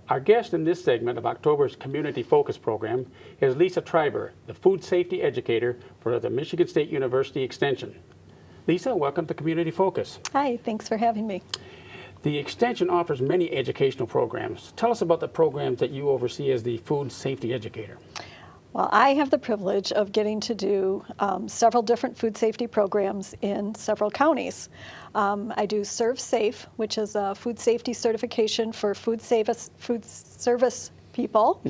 Our guest in this segment of October's Community Focus Program is Lisa Treiber, the Food Safety Educator for the Michigan State University Extension. Lisa, welcome to Community Focus. Hi, thanks for having me. The Extension offers many educational programs. Tell us about the programs that you oversee as the Food Safety Educator. Well, I have the privilege of getting to do several different food safety programs in several counties. I do Serve Safe, which is a food safety certification for food service people.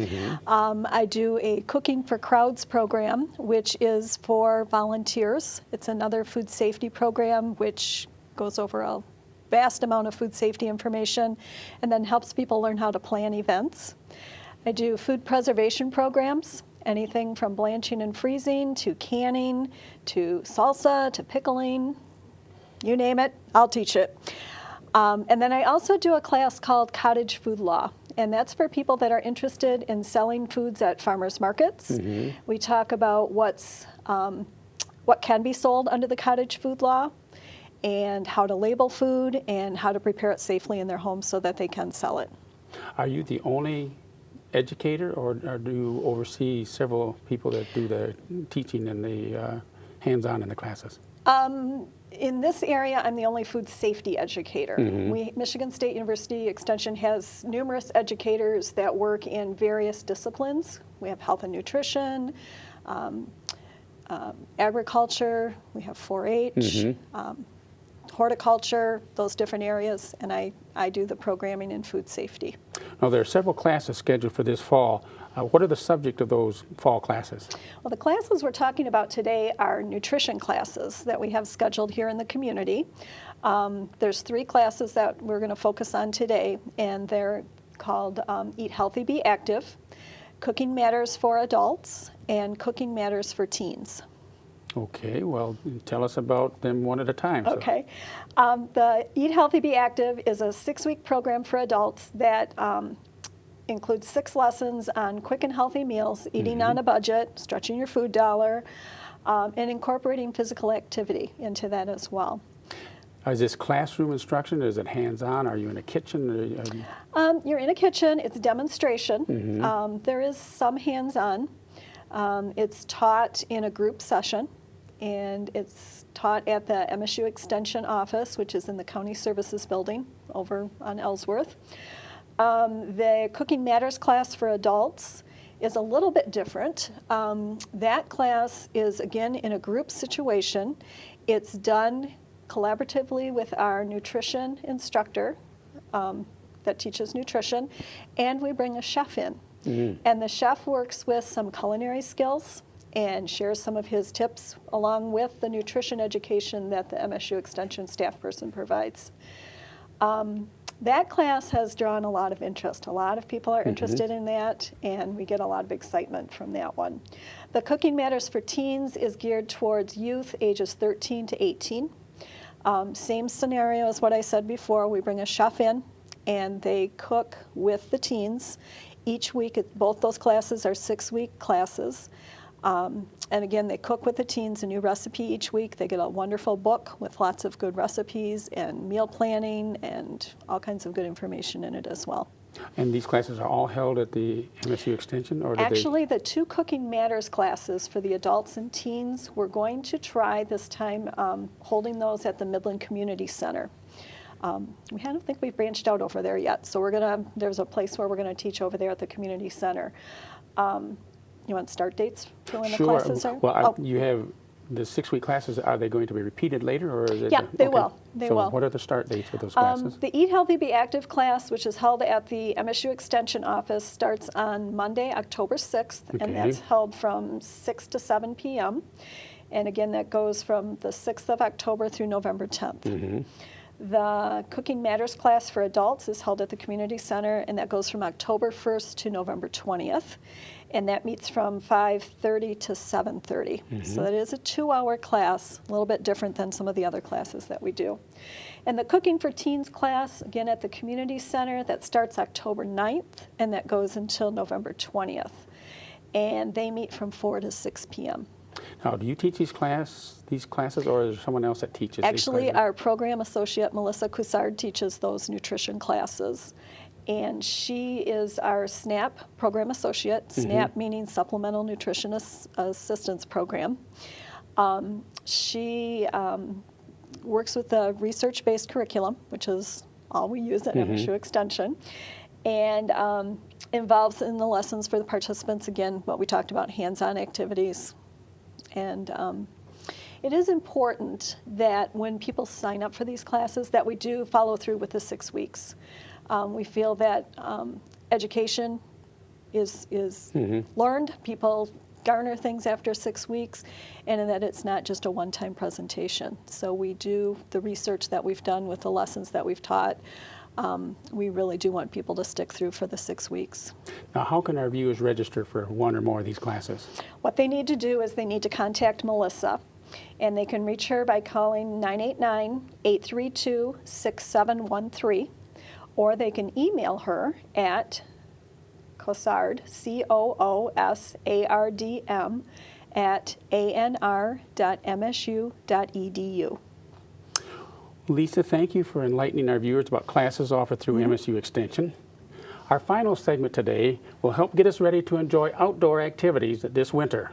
I do a Cooking for Crowds program, which is for volunteers. It's another food safety program which goes over a vast amount of food safety information and then helps people learn how to plan events. I do food preservation programs, anything from blanching and freezing to canning to salsa to pickling, you name it, I'll teach it. And then I also do a class called Cottage Food Law, and that's for people that are interested in selling foods at farmers markets. We talk about what can be sold under the Cottage Food Law and how to label food and how to prepare it safely in their homes so that they can sell it. Are you the only educator, or do you oversee several people that do the teaching and the hands-on in the classes? In this area, I'm the only food safety educator. Michigan State University Extension has numerous educators that work in various disciplines. We have health and nutrition, agriculture, we have 4-H, horticulture, those different areas, and I do the programming in food safety. Now, there are several classes scheduled for this fall. What are the subject of those fall classes? Well, the classes we're talking about today are nutrition classes that we have scheduled here in the community. There's 3 classes that we're going to focus on today, and they're called Eat Healthy, Be Active, Cooking Matters for Adults, and Cooking Matters for Teens. Okay, well, tell us about them one at a time. Okay. The Eat Healthy, Be Active is a 6-week program for adults that includes 6 lessons on quick and healthy meals, eating on a budget, stretching your food dollar, and incorporating physical activity into that as well. Is this classroom instruction, or is it hands-on? Are you in a kitchen? You're in a kitchen. It's a demonstration. There is some hands-on. It's taught in a group session, and it's taught at the MSU Extension office, which is in the County Services Building over on Ellsworth. The Cooking Matters class for adults is a little bit different. That class is, again, in a group situation. It's done collaboratively with our nutrition instructor that teaches nutrition, and we bring a chef in. And the chef works with some culinary skills and shares some of his tips along with the nutrition education that the MSU Extension staff person provides. That class has drawn a lot of interest. A lot of people are interested in that, and we get a lot of excitement from that one. The Cooking Matters for Teens is geared towards youth ages 13 to 18. Same scenario as what I said before. We bring a chef in, and they cook with the teens. Each week, both those classes are 6-week classes. And again, they cook with the teens a new recipe each week. They get a wonderful book with lots of good recipes and meal planning and all kinds of good information in it as well. And these classes are all held at the MSU Extension? Or Actually, the 2 Cooking Matters classes for the adults and teens, we're going to try this time holding those at the Midland Community Center. I don't think we've branched out over there yet, so there's a place where we're going to teach over there at the community center. You want start dates for when the classes are? Well, you have the 6-week classes. Are they going to be repeated later, or is it? Yeah, they will. They will. What are the start dates for those classes? The Eat Healthy, Be Active class, which is held at the MSU Extension office, starts on Monday, October 6th, and that's held from 6 to 7 p.m. And again, that goes from the 6th of October through November 10th. The Cooking Matters class for adults is held at the community center, and that goes from October 1st to November 20th. And that meets from 5:30 to 7:30. So that is a 2-hour class, a little bit different than some of the other classes that we do. And the Cooking for Teens class, again at the community center, that starts October 9th, and that goes until November 20th. And they meet from 4 to 6 p.m. Now, do you teach these classes, or is there someone else that teaches Actually, these classes? our program associate, Melissa Coussard, teaches those nutrition classes. And she is our SNAP program associate, SNAP meaning Supplemental Nutrition Assistance Program. She works with the research-based curriculum, which is all we use at MSU Extension, and involves in the lessons for the participants, again, what we talked about, hands-on activities. And it is important that when people sign up for these classes that we do follow through with the 6 weeks. We feel that education is learned. People garner things after 6 weeks, and that it's not just a one-time presentation. So we do the research that we've done with the lessons that we've taught. We really do want people to stick through for the 6 weeks. Now, how can our viewers register for one or more of these classes? What they need to do is they need to contact Melissa, and they can reach her by calling 989-832-6713, or they can email her at Coosardm, COOSARDM, at anr.msu.edu. Lisa, thank you for enlightening our viewers about classes offered through MSU Extension. Our final segment today will help get us ready to enjoy outdoor activities this winter.